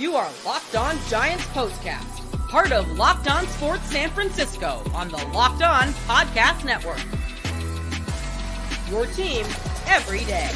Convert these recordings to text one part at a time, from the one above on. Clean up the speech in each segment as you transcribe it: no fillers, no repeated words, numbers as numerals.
You are Locked On Giants Postcast, part of Locked On Sports San Francisco on the Locked On Podcast Network. Your team every day.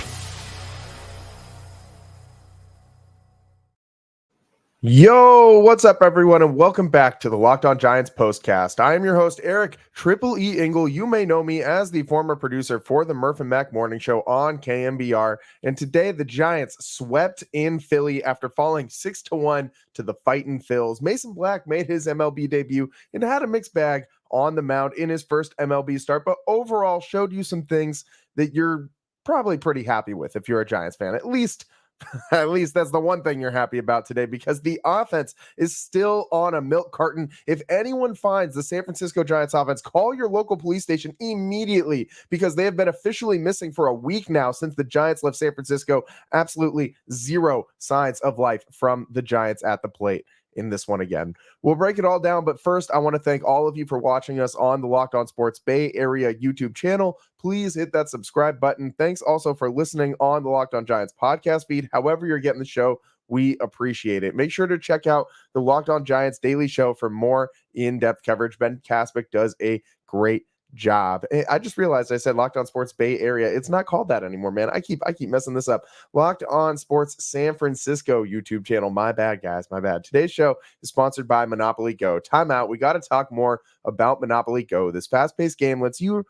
Yo, what's up, everyone, and welcome back to the Locked On Giants Postcast. I am your host, Eric Triple E Engel. You may know me as the former producer for the Murph and Mac Morning Show on KMBR. And today, the Giants swept in Philly after falling 6-1 to the Fightin' Phils. Mason Black made his MLB debut and had a mixed bag on the mound in his first MLB start, but overall showed you some things that you're probably pretty happy with if you're a Giants fan. At least that's the one thing you're happy about today, because the offense is still on a milk carton. If anyone finds the San Francisco Giants offense, call your local police station immediately, because they have been officially missing for a week now since the Giants left San Francisco. Absolutely zero signs of life from the Giants at the plate in this one again. We'll break it all down, but first I want to thank all of you for watching us on the Locked On Sports Bay Area YouTube channel. Please hit that subscribe button. Thanks also for listening on the Locked On Giants podcast feed. However you're getting the show, we appreciate it. Make sure to check out the Locked On Giants daily show for more in-depth coverage. Ben Kaspick does a great job. I just realized I said Locked On Sports Bay Area. It's not called that anymore, man. I keep messing this up. Locked On Sports San Francisco YouTube channel. My bad, guys. My bad. Today's show is sponsored by Monopoly Go. Time out. We got to talk more about Monopoly Go. This fast-paced game lets you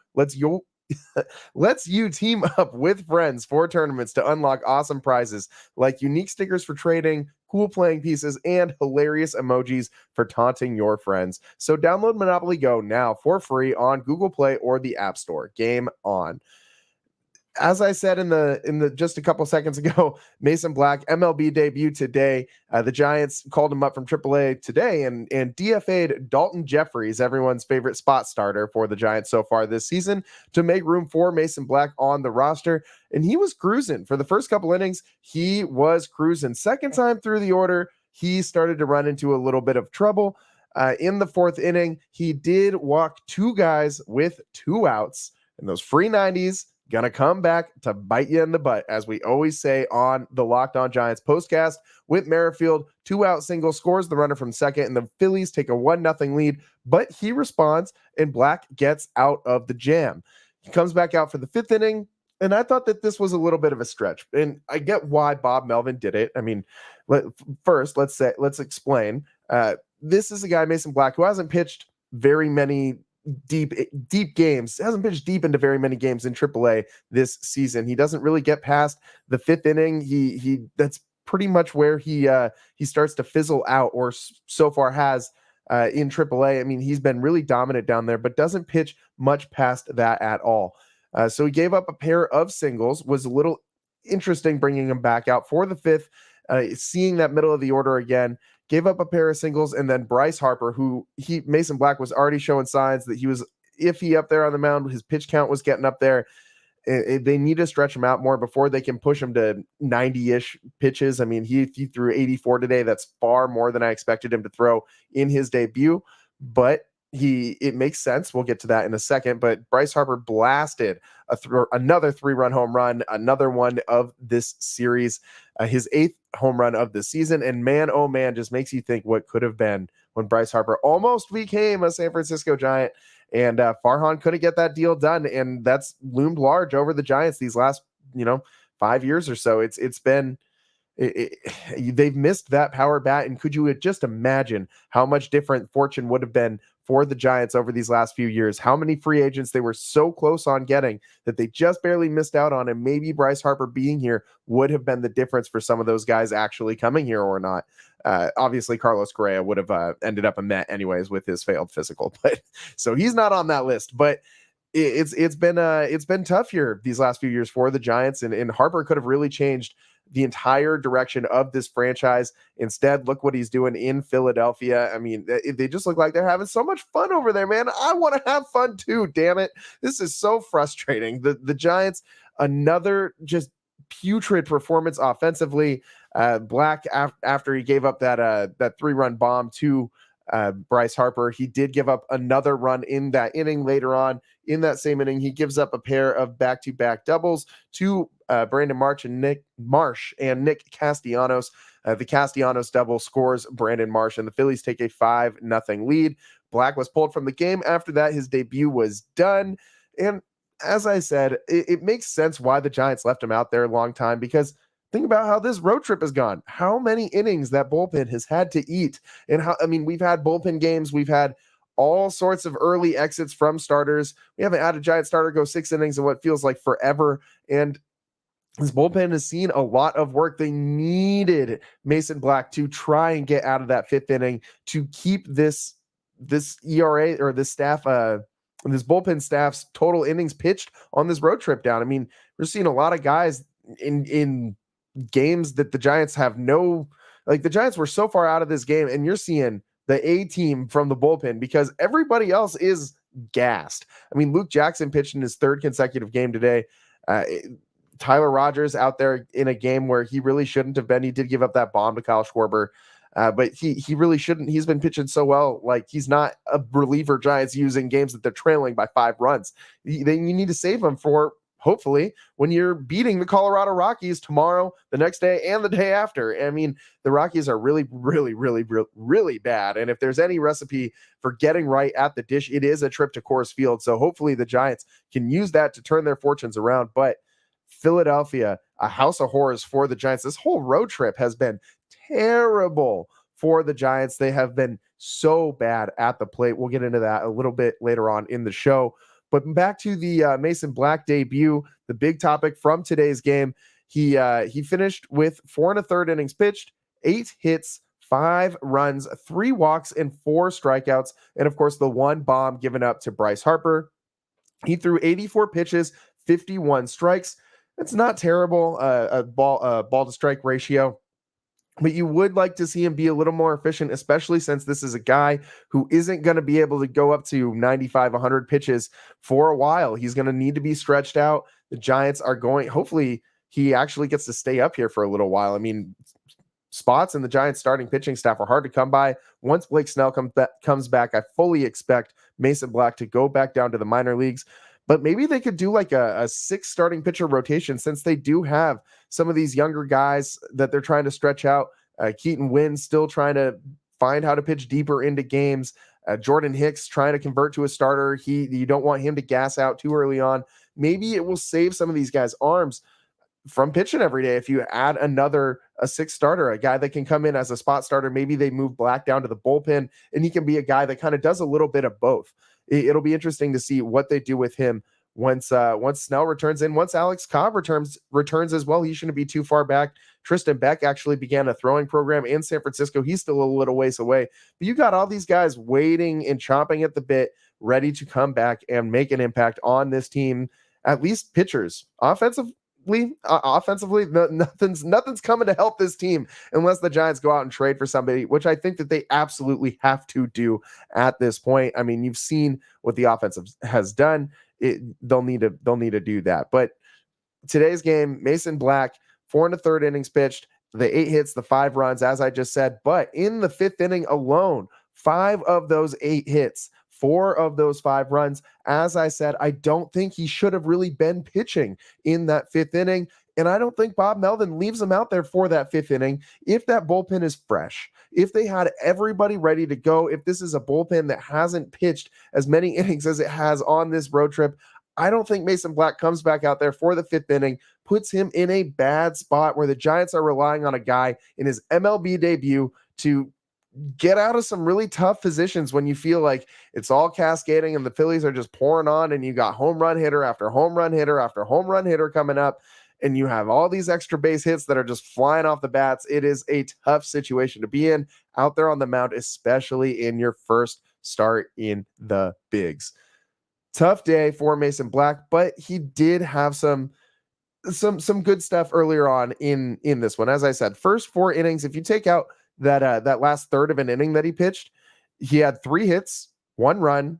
team up with friends for tournaments to unlock awesome prizes like unique stickers for trading, cool playing pieces, and hilarious emojis for taunting your friends. So download Monopoly Go now for free on Google Play or the App Store. Game on. As I said in the just a couple seconds ago, Mason Black MLB debut today. The Giants called him up from AAA today and DFA'd Dalton Jeffries, everyone's favorite spot starter for the Giants so far this season, to make room for Mason Black on the roster. And he was cruising for the first couple innings. He was cruising. Second time through the order, he started to run into a little bit of trouble. In the fourth inning, he did walk two guys with two outs, and those free 90s gonna come back to bite you in the butt, as we always say on the Locked On Giants postcast. With Merrifield, 2-out single, scores the runner from second, and the Phillies take a 1-0 lead, but he responds, and Black gets out of the jam. He comes back out for the fifth inning, and I thought that this was a little bit of a stretch, and I get why Bob Melvin did it. I mean, let's explain. This is a guy, Mason Black, who hasn't pitched very many deep games, hasn't pitched deep into very many games in AAA this season. He doesn't really get past the fifth inning. He that's pretty much where he starts to fizzle out, or so far has in AAA. I mean, he's been really dominant down there, but doesn't pitch much past that at all. So he gave up a pair of singles. Was a little interesting bringing him back out for the fifth, seeing that middle of the order again. Gave up a pair of singles, and then Bryce Harper, who Mason Black was already showing signs that he was iffy up there on the mound. His pitch count was getting up there. They need to stretch him out more before they can push him to 90-ish pitches. I mean, he threw 84 today. That's far more than I expected him to throw in his debut, but it makes sense. We'll get to that in a second, but Bryce Harper blasted another 3-run home run, another one of this series, his 8th home run of the season. And man, oh man, just makes you think what could have been when Bryce Harper almost became a San Francisco Giant, and Farhan couldn't get that deal done. And that's loomed large over the Giants these last, 5 years or so. It's been, they've missed that power bat. And could you just imagine how much different fortune would have been for the Giants over these last few years? How many free agents they were so close on getting that they just barely missed out on, and maybe Bryce Harper being here would have been the difference for some of those guys actually coming here or not. Obviously, Carlos Correa would have ended up a Met anyways with his failed physical, but so he's not on that list. But it's been tough here these last few years for the Giants, and Harper could have really changed the entire direction of this franchise. Instead, look what he's doing in Philadelphia. I mean, they just look like they're having so much fun over there, man. I want to have fun too, damn it. This is so frustrating. The Giants, another just putrid performance offensively. Black, after he gave up that 3-run bomb to Bryce Harper. He did give up another run in that inning. Later on in that same inning, he gives up a pair of back-to-back doubles to Brandon Marsh and Nick Castellanos. The Castellanos double scores Brandon Marsh, and the Phillies take a 5-0 lead. Black was pulled from the game. After that, his debut was done. And as I said, it makes sense why the Giants left him out there a long time, because think about how this road trip has gone, how many innings that bullpen has had to eat. And we've had bullpen games. We've had all sorts of early exits from starters. We haven't had a Giant starter go 6 innings in what feels like forever. And this bullpen has seen a lot of work. They needed Mason Black to try and get out of that 5th inning to keep this ERA or this staff, this bullpen staff's total innings pitched on this road trip down. I mean, we're seeing a lot of guys in games that the Giants have the Giants were so far out of this game, and you're seeing the A team from the bullpen because everybody else is gassed. I mean, Luke Jackson pitched in his 3rd consecutive game today. Tyler Rogers out there in a game where he really shouldn't have been. He did give up that bomb to Kyle Schwarber, but he really shouldn't. He's been pitching so well. Like, he's not a reliever Giants use in games that they're trailing by 5 runs. Then you need to save him for, hopefully, when you're beating the Colorado Rockies tomorrow, the next day, and the day after. I mean, the Rockies are really, really, really, really, really bad. And if there's any recipe for getting right at the dish, it is a trip to Coors Field. So hopefully the Giants can use that to turn their fortunes around. But Philadelphia, a house of horrors for the Giants. This whole road trip has been terrible for the Giants. They have been so bad at the plate. We'll get into that a little bit later on in the show. But back to the Mason Black debut, the big topic from today's game. He finished with 4 1/3 innings pitched, 8 hits, 5 runs, 3 walks, and 4 strikeouts. And of course, the 1 bomb given up to Bryce Harper. He threw 84 pitches, 51 strikes. It's not terrible, a ball to strike ratio. But you would like to see him be a little more efficient, especially since this is a guy who isn't going to be able to go up to 95, 100 pitches for a while. He's going to need to be stretched out. The Giants are hopefully he actually gets to stay up here for a little while. I mean, spots in the Giants starting pitching staff are hard to come by. Once Blake Snell comes back, I fully expect Mason Black to go back down to the minor leagues. But maybe they could do like a 6 starting pitcher rotation, since they do have some of these younger guys that they're trying to stretch out. Keaton Wynn still trying to find how to pitch deeper into games. Jordan Hicks trying to convert to a starter. You don't want him to gas out too early on. Maybe it will save some of these guys' arms from pitching every day if you add a 6th starter, a guy that can come in as a spot starter. Maybe they move Black down to the bullpen, and he can be a guy that kind of does a little bit of both. It'll be interesting to see what they do with him once Snell returns in. Once Alex Cobb returns as well, he shouldn't be too far back. Tristan Beck actually began a throwing program in San Francisco. He's still a little ways away. But you got all these guys waiting and chomping at the bit, ready to come back and make an impact on this team, at least pitchers. Offensively, nothing's coming to help this team unless the Giants go out and trade for somebody, which I think that they absolutely have to do at this point. I mean, you've seen what the offense has done. They'll need to do that. But today's game, Mason Black, 4 1/3 innings pitched, the 8 hits, the 5 runs, as I just said. But in the 5th inning alone, 5 of those 8 hits, 4 of those 5 runs. As I said, I don't think he should have really been pitching in that 5th inning. And I don't think Bob Melvin leaves him out there for that 5th inning if that bullpen is fresh, if they had everybody ready to go, if this is a bullpen that hasn't pitched as many innings as it has on this road trip. I don't think Mason Black comes back out there for the 5th inning, puts him in a bad spot where the Giants are relying on a guy in his MLB debut to get out of some really tough positions when you feel like it's all cascading and the Phillies are just pouring on, and you got home run hitter after home run hitter after home run hitter coming up, and you have all these extra base hits that are just flying off the bats. It is a tough situation to be in out there on the mound, especially in your first start in the bigs. Tough day for Mason Black, but he did have some good stuff earlier on in this one. As I said, first 4 innings, if you take out that last third of an inning that he pitched, he had 3 hits, 1 run,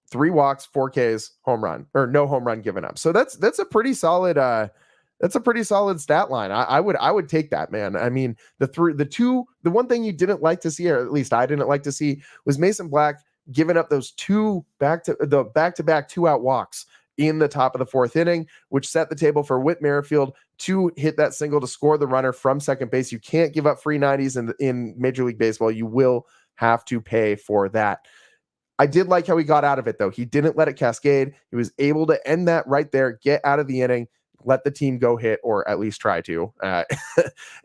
3 walks, 4 Ks, home run, or no home run given up. So that's a pretty solid That's a pretty solid stat line. I would take that, man. I mean, the one thing you didn't like to see, or at least I didn't like to see, was Mason Black giving up those back-to-back 2-out walks in the top of the fourth inning, which set the table for Whit Merrifield to hit that single to score the runner from second base. You can't give up free 90s in Major League Baseball. You will have to pay for that. I did like how he got out of it, though. He didn't let it cascade. He was able to end that right there, get out of the inning, let the team go hit, or at least try to.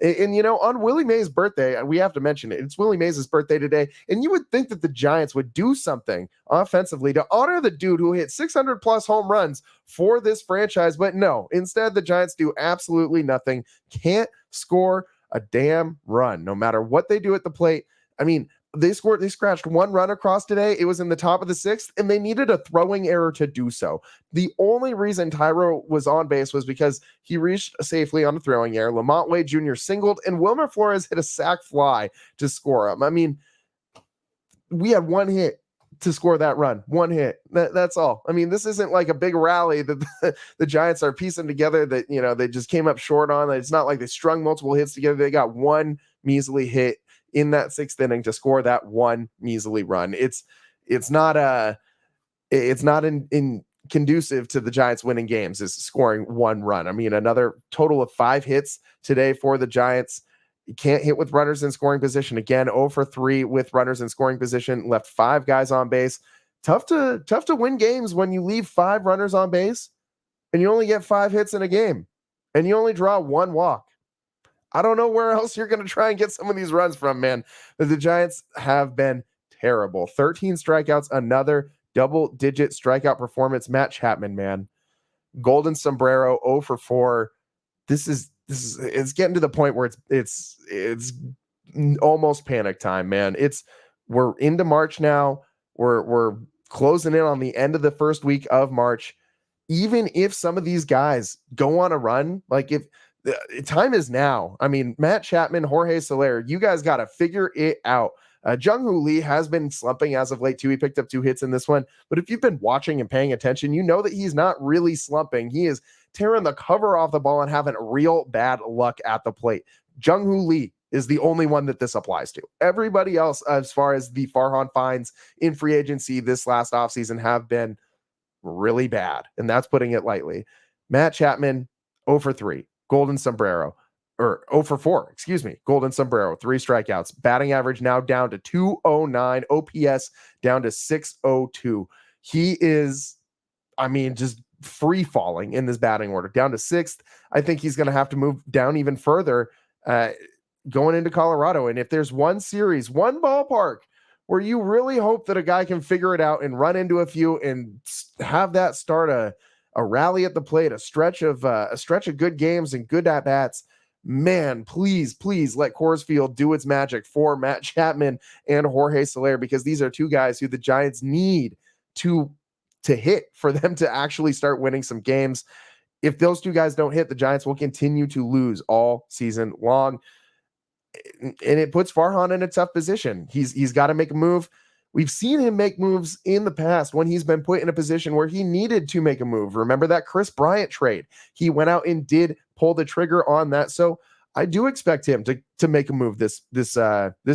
And, on Willie Mays' birthday, we have to mention it. It's Willie Mays' birthday today. And you would think that the Giants would do something offensively to honor the dude who hit 600 plus home runs for this franchise. But no, instead, the Giants do absolutely nothing. Can't score a damn run, no matter what they do at the plate. I mean, they scratched one run across today. It was in the top of the sixth, and they needed a throwing error to do so. The only reason Tyro was on base was because he reached safely on a throwing error. Lamont Wade Jr. singled, and Wilmer Flores hit a sac fly to score him. I mean, we had one hit to score that run. One hit. That's all. I mean, this isn't like a big rally that the Giants are piecing together that, they just came up short on. It's not like they strung multiple hits together. They got one measly hit in that sixth inning to score that one measly run. It's not conducive to the Giants winning games is scoring one run. I mean, another total of 5 hits today for the Giants. You can't hit with runners in scoring position. Again, 0 for 3 with runners in scoring position, left 5 guys on base. Tough to win games when you leave 5 runners on base and you only get 5 hits in a game and you only draw 1 walk. I don't know where else you're going to try and get some of these runs from, man. But the Giants have been terrible. 13 strikeouts, another double-digit strikeout performance. Matt Chapman, man. Golden sombrero, 0 for 4. It's getting to the point where it's almost panic time, man. We're into March now. We're closing in on the end of the first week of March. Even if some of these guys go on a run, like if time is now. I mean, Matt Chapman, Jorge Soler, you guys got to figure it out. Jung-Hoo Lee has been slumping as of late too. He picked up 2 hits in this one, but if you've been watching and paying attention, you know that he's not really slumping. He is tearing the cover off the ball and having real bad luck at the plate. Jung-Hoo Lee is the only one that this applies to. Everybody else, as far as the Farhan finds in free agency this last offseason, have been really bad, and that's putting it lightly. Matt Chapman, 0 for 3. Golden sombrero, or 0 for 4, Golden sombrero, 3 strikeouts. Batting average now down to 209. OPS down to 602. He is, just free falling in this batting order. Down to 6th. I think he's going to have to move down even further going into Colorado. And if there's one series, one ballpark where you really hope that a guy can figure it out and run into a few and have that start a rally at the plate, a stretch of good games and good at-bats, man, please let Coors Field do its magic for Matt Chapman and Jorge Soler, because these are 2 guys who the Giants need to hit for them to actually start winning some games. If those 2 guys don't hit, the Giants will continue to lose all season long. And it puts Farhan in a tough position. He's got to make a move. We've seen him make moves in the past when he's been put in a position where he needed to make a move. Remember that Chris Bryant trade? He went out and did pull the trigger on that. So I do expect him to make a move this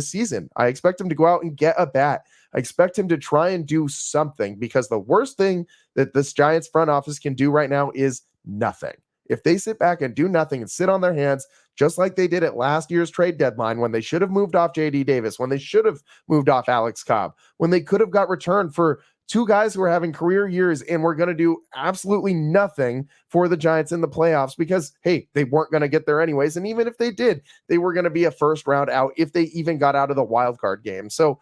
season. I expect him to go out and get a bat. I expect him to try and do something, because the worst thing that this Giants front office can do right now is nothing. If they sit back and do nothing and sit on their hands, just like they did at last year's trade deadline, when they should have moved off J.D. Davis, when they should have moved off Alex Cobb, when they could have got returned for 2 guys who are having career years and were going to do absolutely nothing for the Giants in the playoffs, because, hey, they weren't going to get there anyways. And even if they did, they were going to be a first round out if they even got out of the wild card game. So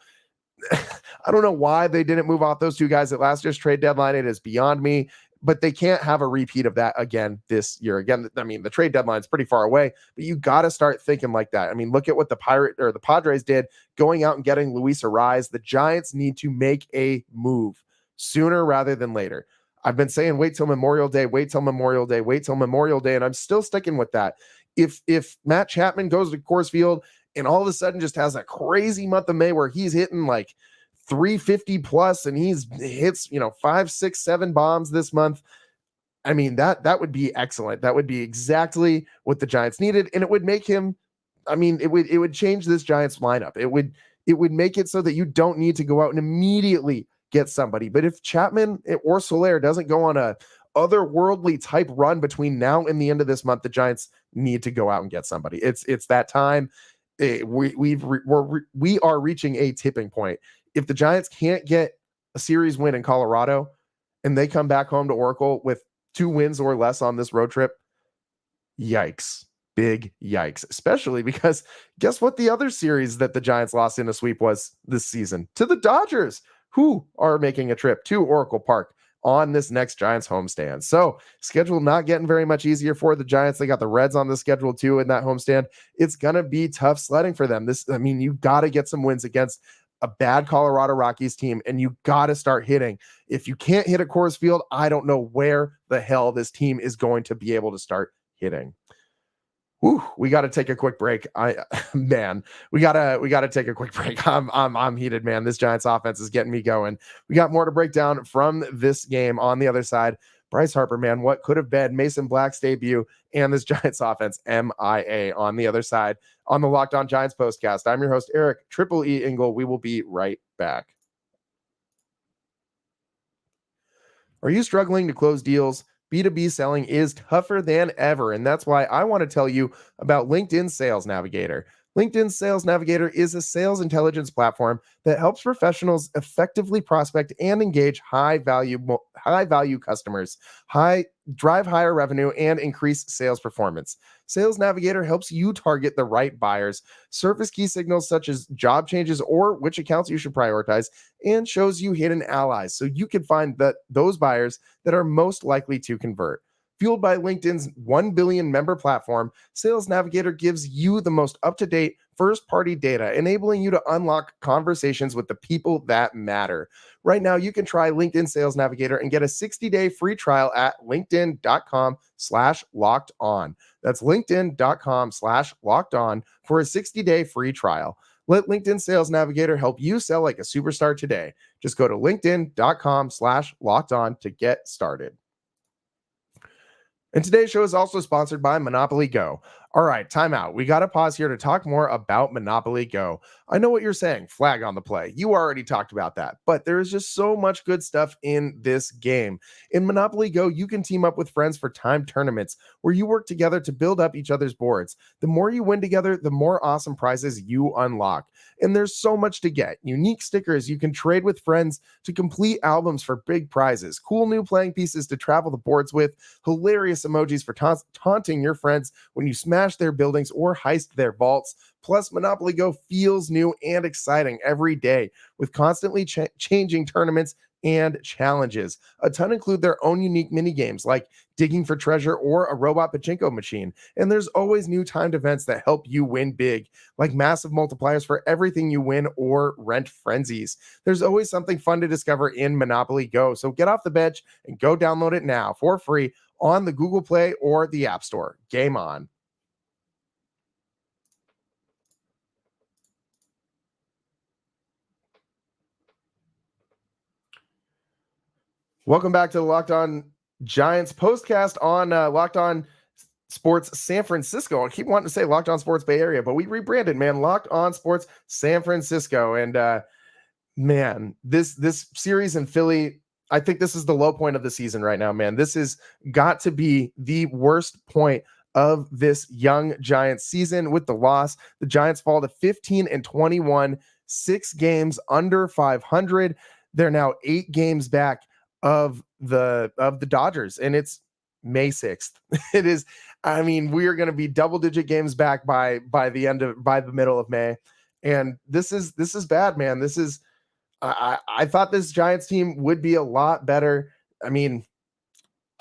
I don't know why they didn't move off those 2 guys at last year's trade deadline. It is beyond me. But they can't have a repeat of that again this year. Again, the trade deadline is pretty far away, but you got to start thinking like that. Look at what the Padres did, going out and getting Luis Arraez. The Giants need to make a move sooner rather than later. I've been saying wait till Memorial Day, and I'm still sticking with that. If Matt Chapman goes to Coors Field and all of a sudden just has a crazy month of May where he's hitting like 350 plus and hits 5, 6, 7 bombs this month, I mean, that would be excellent. That would be exactly what the Giants needed, and it would make him. I mean, it would change this Giants lineup. It would make it so that you don't need to go out and immediately get somebody. But if Chapman or Soler doesn't go on a otherworldly type run between now and the end of this month, the Giants need to go out and get somebody. It's that time. We are reaching a tipping point. If the Giants can't get a series win in Colorado and they come back home to Oracle with 2 wins or less on this road trip, yikes. Big yikes, especially because guess what the other series that the Giants lost in a sweep was this season? To the Dodgers, who are making a trip to Oracle Park on this next Giants homestand. So schedule not getting very much easier for the Giants. They got the Reds on the schedule too in that homestand. It's going to be tough sledding for them. You got to get some wins against a bad Colorado Rockies team, and you got to start hitting. If you can't hit at Coors Field, I don't know where the hell this team is going to be able to start hitting. We got to take a quick break. We gotta take a quick break. I'm heated, man. This Giants offense is getting me going. We got more to break down from this game. On the other side, Bryce Harper, man, what could have been Mason Black's debut and this Giants offense MIA on the other side on the Locked On Giants postcast. I'm your host, Eric Triple E Engel. We will be right back. Are you struggling to close deals? B2B selling is tougher than ever, and that's why I want to tell you about LinkedIn Sales Navigator. LinkedIn Sales Navigator is a sales intelligence platform that helps professionals effectively prospect and engage high-value customers, drive higher revenue, and increase sales performance. Sales Navigator helps you target the right buyers, surface key signals such as job changes or which accounts you should prioritize, and shows you hidden allies so you can find those buyers that are most likely to convert. Fueled by LinkedIn's 1 billion member platform, Sales Navigator gives you the most up-to-date first-party data, enabling you to unlock conversations with the people that matter. Right now, you can try LinkedIn Sales Navigator and get a 60-day free trial at linkedin.com/lockedon. That's linkedin.com/lockedon for a 60-day free trial. Let LinkedIn Sales Navigator help you sell like a superstar today. Just go to linkedin.com/lockedon to get started. And today's show is also sponsored by Monopoly Go. All right, time out. We got to pause here to talk more about Monopoly Go. I know what you're saying, flag on the play. You already talked about that, but there is just so much good stuff in this game. In Monopoly Go, you can team up with friends for timed tournaments where you work together to build up each other's boards. The more you win together, the more awesome prizes you unlock. And there's so much to get. Unique stickers you can trade with friends to complete albums for big prizes, cool new playing pieces to travel the boards with, hilarious emojis for taunting your friends when you smash their buildings or heist their vaults. Plus, Monopoly Go feels new and exciting every day with constantly changing tournaments and challenges. A ton include their own unique mini games like digging for treasure or a robot pachinko machine. And there's always new timed events that help you win big, like massive multipliers for everything you win or rent frenzies. There's always something fun to discover in Monopoly Go. So get off the bench and go download it now for free on the Google Play or the App Store. Game on. Welcome back to the Locked On Giants postcast on Locked On Sports San Francisco. I keep wanting to say Locked On Sports Bay Area, but we rebranded, man. Locked On Sports San Francisco. And man, this series in Philly, I think this is the low point of the season right now, man. This has got to be the worst point of this young Giants season. With the loss, the Giants fall to 15-21, 6 games under 500. They're now 8 games back of the Dodgers, and it's May 6th. It is, I mean, we are going to be double-digit games back by the middle of May, and this is bad, man. This is, I thought this Giants team would be a lot better. I mean,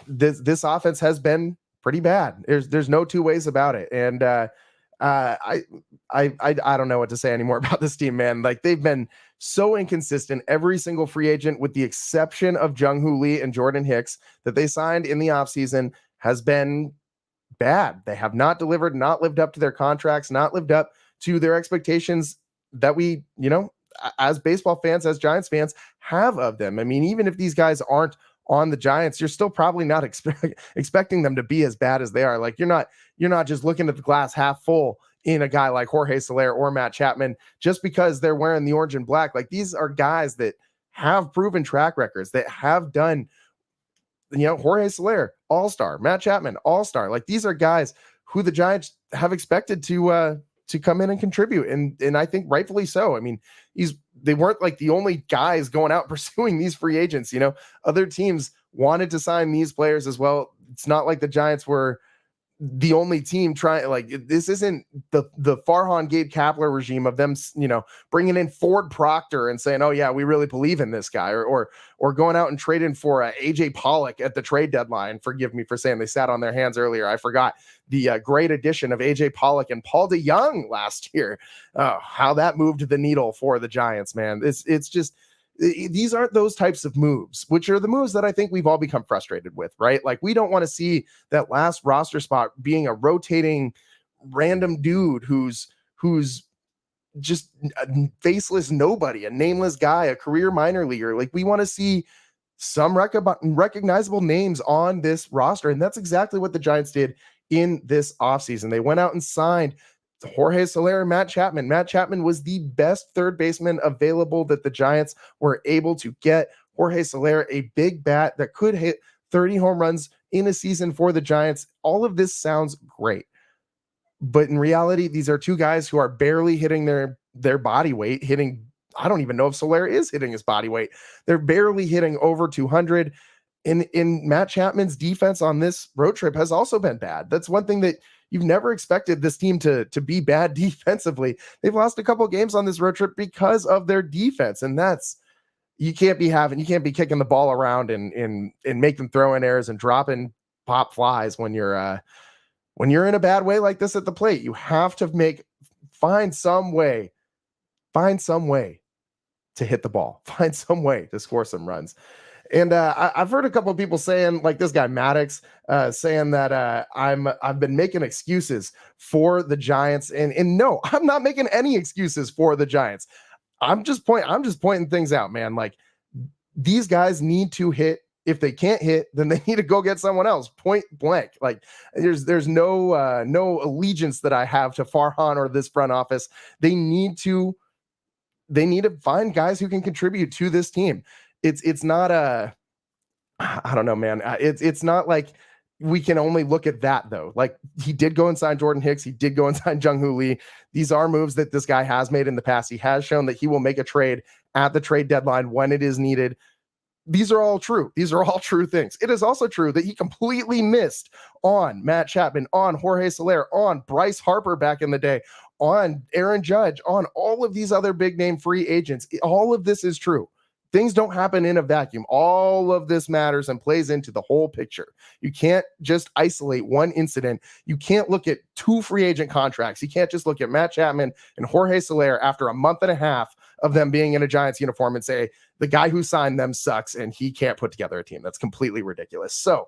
this offense has been pretty bad. There's no two ways about it, and I don't know what to say anymore about this team, man. Like, they've been so inconsistent. Every single free agent, with the exception of Jung-Hoo Lee and Jordan Hicks, that they signed in the offseason has been bad. They have not delivered, not lived up to their contracts, not lived up to their expectations that we, as baseball fans, as Giants fans, have of them. I mean, even if these guys aren't on the Giants, you're still probably not expecting them to be as bad as they are. Like you're not just looking at the glass half full in a guy like Jorge Soler or Matt Chapman just because they're wearing the orange and black. Like these are guys that have proven track records, that have done, Jorge Soler, all-star, Matt Chapman, all-star. Like these are guys who the Giants have expected to come in and contribute. And I think rightfully so. I mean, they weren't like the only guys going out pursuing these free agents. Other teams wanted to sign these players as well. It's not like the Giants were the only team trying. Like this isn't the Farhan Gabe Kapler regime of them, bringing in Ford Proctor and saying, oh yeah, we really believe in this guy, or going out and trading for AJ Pollock at the trade deadline. Forgive me for saying they sat on their hands earlier. I forgot the great addition of AJ Pollock and Paul DeYoung last year. How that moved the needle for the Giants, man. It's just, these aren't those types of moves, which are the moves that I think we've all become frustrated with, right? Like we don't want to see that last roster spot being a rotating random dude who's just a faceless nobody, a nameless guy, a career minor leaguer. Like we want to see some recognizable names on this roster. And that's exactly what the Giants did in this offseason. They went out and signed Jorge Soler and Matt Chapman. Matt Chapman was the best third baseman available that the Giants were able to get. Jorge Soler, a big bat that could hit 30 home runs in a season for the Giants. All of this sounds great. But in reality, these are two guys who are barely hitting their body weight, I don't even know if Soler is hitting his body weight. They're barely hitting over 200. In Matt Chapman's defense on this road trip has also been bad. That's one thing that you've never expected this team to be bad defensively. They've lost a couple games on this road trip because of their defense. And you can't be kicking the ball around and make them throw in errors and dropping pop flies when you're in a bad way like this at the plate. You have to find some way to hit the ball, find some way to score some runs. And I've heard a couple of people saying, like this guy Maddox, saying that I've been making excuses for the Giants, and no, I'm not making any excuses for the Giants. I'm just pointing things out, man. Like these guys need to hit. If they can't hit, then they need to go get someone else. Point blank. Like there's no allegiance that I have to Farhan or this front office. They need to find guys who can contribute to this team. It's not I don't know, man. It's not like we can only look at that though. Like he did go and sign Jordan Hicks. He did go and sign Jung-Hoo Lee. These are moves that this guy has made in the past. He has shown that he will make a trade at the trade deadline when it is needed. These are all true. These are all true things. It is also true that he completely missed on Matt Chapman, on Jorge Soler, on Bryce Harper back in the day, on Aaron Judge, on all of these other big name free agents. All of this is true. Things don't happen in a vacuum. All of this matters and plays into the whole picture. You can't just isolate one incident. You can't look at two free agent contracts. You can't just look at Matt Chapman and Jorge Soler after a month and a half of them being in a Giants uniform and say, the guy who signed them sucks and he can't put together a team. That's completely ridiculous. So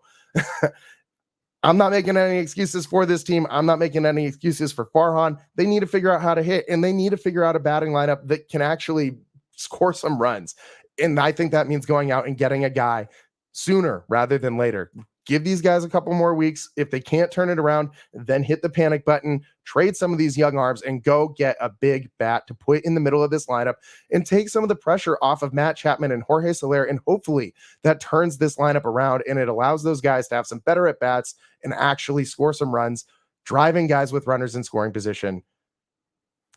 I'm not making any excuses for this team. I'm not making any excuses for Farhan. They need to figure out how to hit, and they need to figure out a batting lineup that can actually score some runs. And I think that means going out and getting a guy sooner rather than later. Give these guys a couple more weeks. If they can't turn it around, then hit the panic button, trade some of these young arms, and go get a big bat to put in the middle of this lineup and take some of the pressure off of Matt Chapman and Jorge Soler. And hopefully that turns this lineup around and it allows those guys to have some better at bats and actually score some runs, driving guys with runners in scoring position.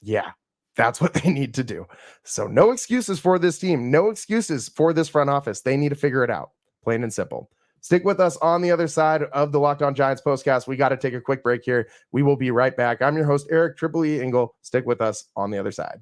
Yeah. That's what they need to do. So no excuses for this team. No excuses for this front office. They need to figure it out. Plain and simple. Stick with us on the other side of the Locked On Giants postcast. We got to take a quick break here. We will be right back. I'm your host, Eric Triple E Engel. Stick with us on the other side.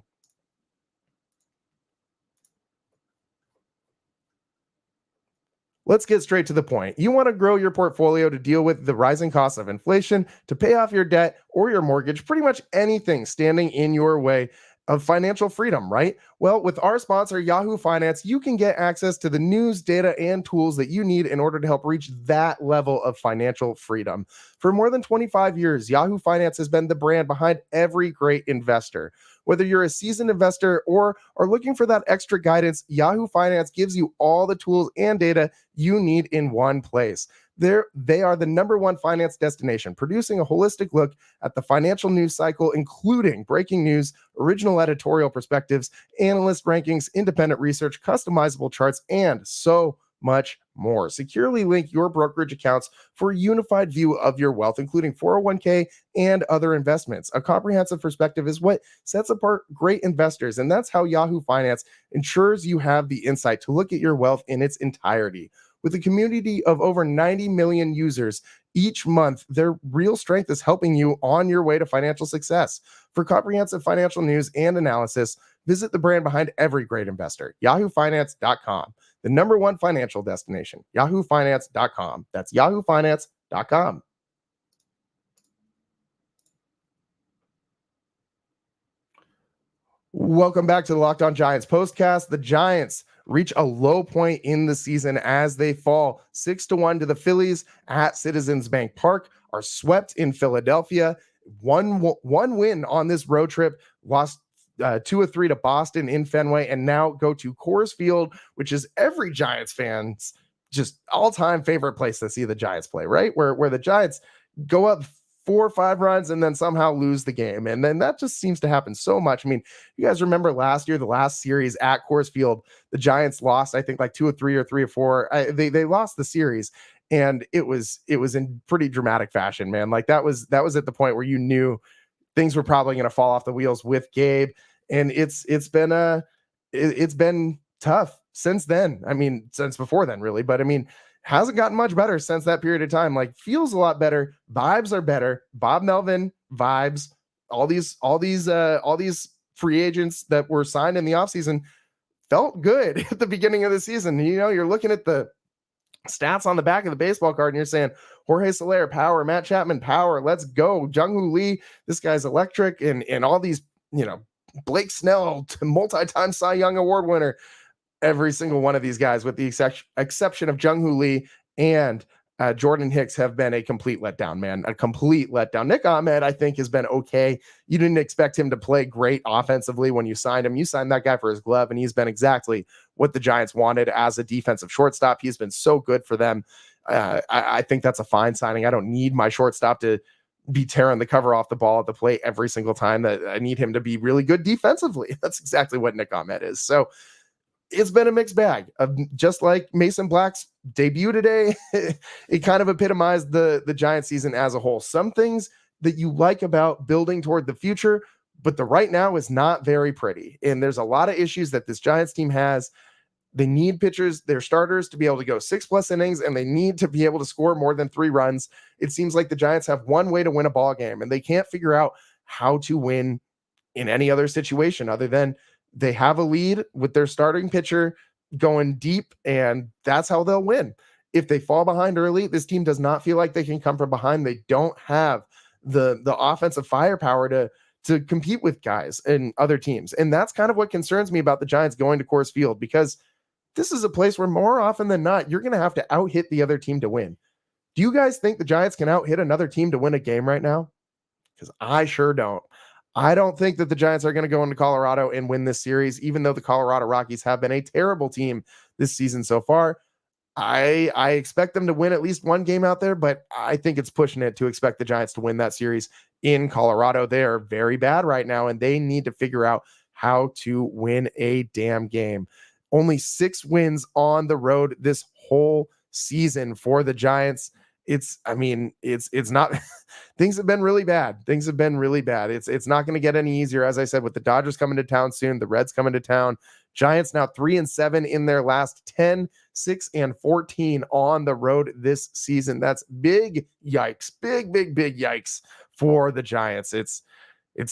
Let's get straight to the point. You want to grow your portfolio to deal with the rising costs of inflation, to pay off your debt or your mortgage, pretty much anything standing in your way. of financial freedom, right? Well, with our sponsor, Yahoo Finance, you can get access to the news, data, and tools that you need in order to help reach that level of financial freedom. For more than 25 years, Yahoo Finance has been the brand behind every great investor. Whether you're a seasoned investor or are looking for that extra guidance, Yahoo Finance gives you all the tools and data you need in one place. They are the number one finance destination, producing a holistic look at the financial news cycle, including breaking news, original editorial perspectives, analyst rankings, independent research, customizable charts, and so much more. Securely link your brokerage accounts for a unified view of your wealth, including 401k and other investments. A comprehensive perspective is what sets apart great investors, and that's how Yahoo Finance ensures you have the insight to look at your wealth in its entirety. With a community of over 90 million users each month, their real strength is helping you on your way to financial success. For comprehensive financial news and analysis, visit the brand behind every great investor, yahoofinance.com, the number one financial destination, yahoofinance.com. That's yahoofinance.com. Welcome back to the Locked On Giants postcast. The Giants reach a low point in the season as they fall 6-1 to the Phillies at Citizens Bank Park, are swept in Philadelphia, one win on this road trip, lost 2 of 3 to Boston in Fenway, and now go to Coors Field, which is every Giants fan's just all-time favorite place to see the Giants play, right? Where the Giants go up 4 or 5 runs and then somehow lose the game. And then that just seems to happen so much. I mean, you guys remember last year, the last series at Coors Field, the Giants lost, I think, like 2 or 3 or 3 or 4. They lost the series, and it was in pretty dramatic fashion, man. Like that was at the point where you knew things were probably going to fall off the wheels with Gabe. And it's been tough since then. I mean, since before then, really. But I mean, hasn't gotten much better since that period of time. Like, feels a lot better. Vibes are better. Bob Melvin vibes. All these free agents that were signed in the offseason felt good at the beginning of the season. You know, you're looking at the stats on the back of the baseball card and you're saying Jorge Soler, power, Matt Chapman, power, let's go. Jung-Hoo Lee, this guy's electric, and all these, you know, Blake Snell, multi-time Cy Young Award winner. Every single one of these guys, with the exception of Jung-Hoo Lee and Jordan Hicks, have been a complete letdown, man. A complete letdown. Nick Ahmed, I think, has been okay. You didn't expect him to play great offensively when you signed him. You signed that guy for his glove, and he's been exactly what the Giants wanted as a defensive shortstop. He's been so good for them. I think that's a fine signing. I don't need my shortstop to be tearing the cover off the ball at the plate every single time. That I need him to be really good defensively. That's exactly what Nick Ahmed is. So it's been a mixed bag. Just like Mason Black's debut today, it kind of epitomized the Giants season as a whole. Some things that you like about building toward the future, but the right now is not very pretty. And there's a lot of issues that this Giants team has. They need pitchers, their starters, to be able to go 6+ innings, and they need to be able to score more than 3 runs. It seems like the Giants have one way to win a ball game, and they can't figure out how to win in any other situation other than they have a lead with their starting pitcher going deep, and that's how they'll win. If they fall behind early, this team does not feel like they can come from behind. They don't have the offensive firepower to compete with guys and other teams. And that's kind of what concerns me about the Giants going to Coors Field, because this is a place where more often than not, you're going to have to out-hit the other team to win. Do you guys think the Giants can out-hit another team to win a game right now? Because I sure don't. I don't think that the Giants are going to go into Colorado and win this series, even though the Colorado Rockies have been a terrible team this season so far. I expect them to win at least one game out there, but I think it's pushing it to expect the Giants to win that series in Colorado. They are very bad right now, and they need to figure out how to win a damn game. Only 6 wins on the road this whole season for the Giants. It's not things have been really bad. Things have been really bad. It's not going to get any easier. As I said, with the Dodgers coming to town soon, the Reds coming to town, Giants now 3-7 in their last 10, 6-14 on the road this season. That's big yikes, big yikes for the Giants. It's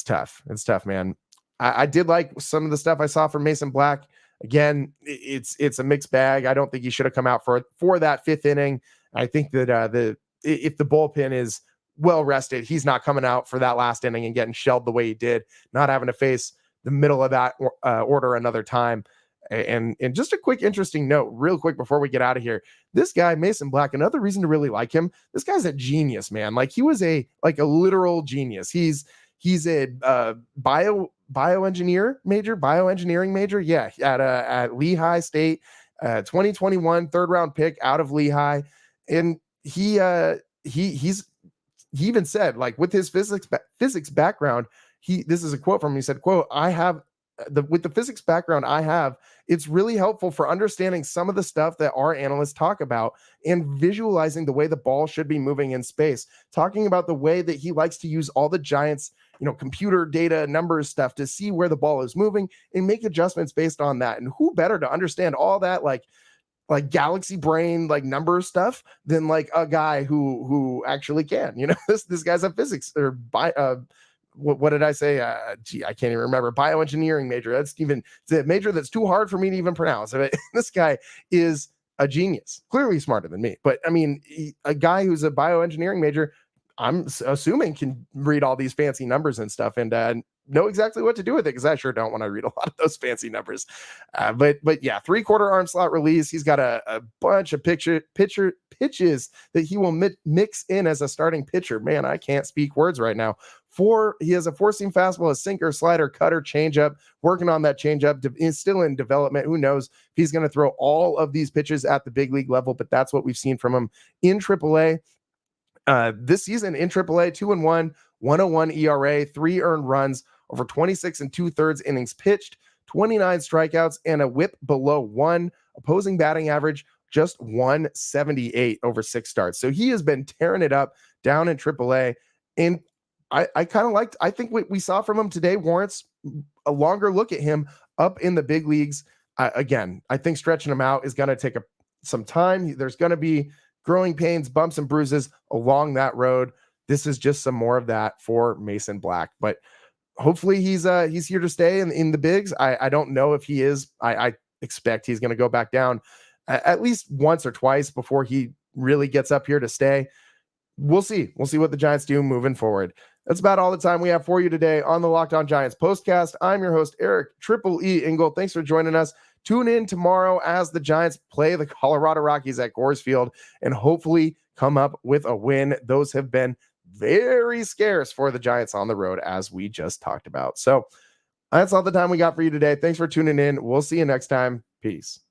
tough. It's tough, man. I did like some of the stuff I saw from Mason Black. Again, it's a mixed bag. I don't think he should have come out for that 5th inning. I think that if the bullpen is well rested, he's not coming out for that last inning and getting shelled the way he did, not having to face the middle of that order another time. And just a quick interesting note, real quick before we get out of here. This guy, Mason Black, another reason to really like him. This guy's a genius, man. Like he was a literal genius. He's a bioengineering major. Yeah, at Lehigh State, 2021 third round pick out of Lehigh, and he even said, like, with his physics background, this is a quote from him. He said, quote, "I have with the physics background I have, it's really helpful for understanding some of the stuff that our analysts talk about and visualizing the way the ball should be moving in space, talking about the way that he likes to use all the Giants, computer data, numbers stuff to see where the ball is moving and make adjustments based on that." And who better to understand all that, like galaxy brain, like number stuff, than like a guy who actually can, this guy's a physics or what did I say? I can't even remember. Bioengineering major. It's a major that's too hard for me to even pronounce. This guy is a genius, clearly smarter than me. But I mean, a guy who's a bioengineering major, I'm assuming can read all these fancy numbers and stuff and know exactly what to do with it, because I sure don't want to read a lot of those fancy numbers. But yeah, 3/4 arm slot release. He's got a bunch of pitches that he will mix in as a starting pitcher. Man, I can't speak words right now. He has a 4-seam fastball, a sinker, slider, cutter, changeup. Working on that changeup, is still in development. Who knows if he's going to throw all of these pitches at the big league level? But that's what we've seen from him in AAA. This season in AAA, 2-1, 101 ERA, 3 earned runs, over 26 2/3 innings pitched, 29 strikeouts, and a whip below 1. Opposing batting average just 178 over 6 starts. So he has been tearing it up down in AAA. And I kind of I think what we saw from him today warrants a longer look at him up in the big leagues. Again, I think stretching him out is going to take some time. There's going to be growing pains, bumps and bruises along that road. This is just some more of that for Mason Black, but hopefully he's here to stay in the bigs. I don't know if he is. I expect he's going to go back down at least once or twice before he really gets up here to stay. We'll see. We'll see what the Giants do moving forward. That's about all the time we have for you today on the Locked On Giants postcast. I'm your host, Eric Triple E Engel. Thanks for joining us. Tune in tomorrow as the Giants play the Colorado Rockies at Coors Field and hopefully come up with a win. Those have been very scarce for the Giants on the road, as we just talked about. So that's all the time we got for you today. Thanks for tuning in. We'll see you next time. Peace.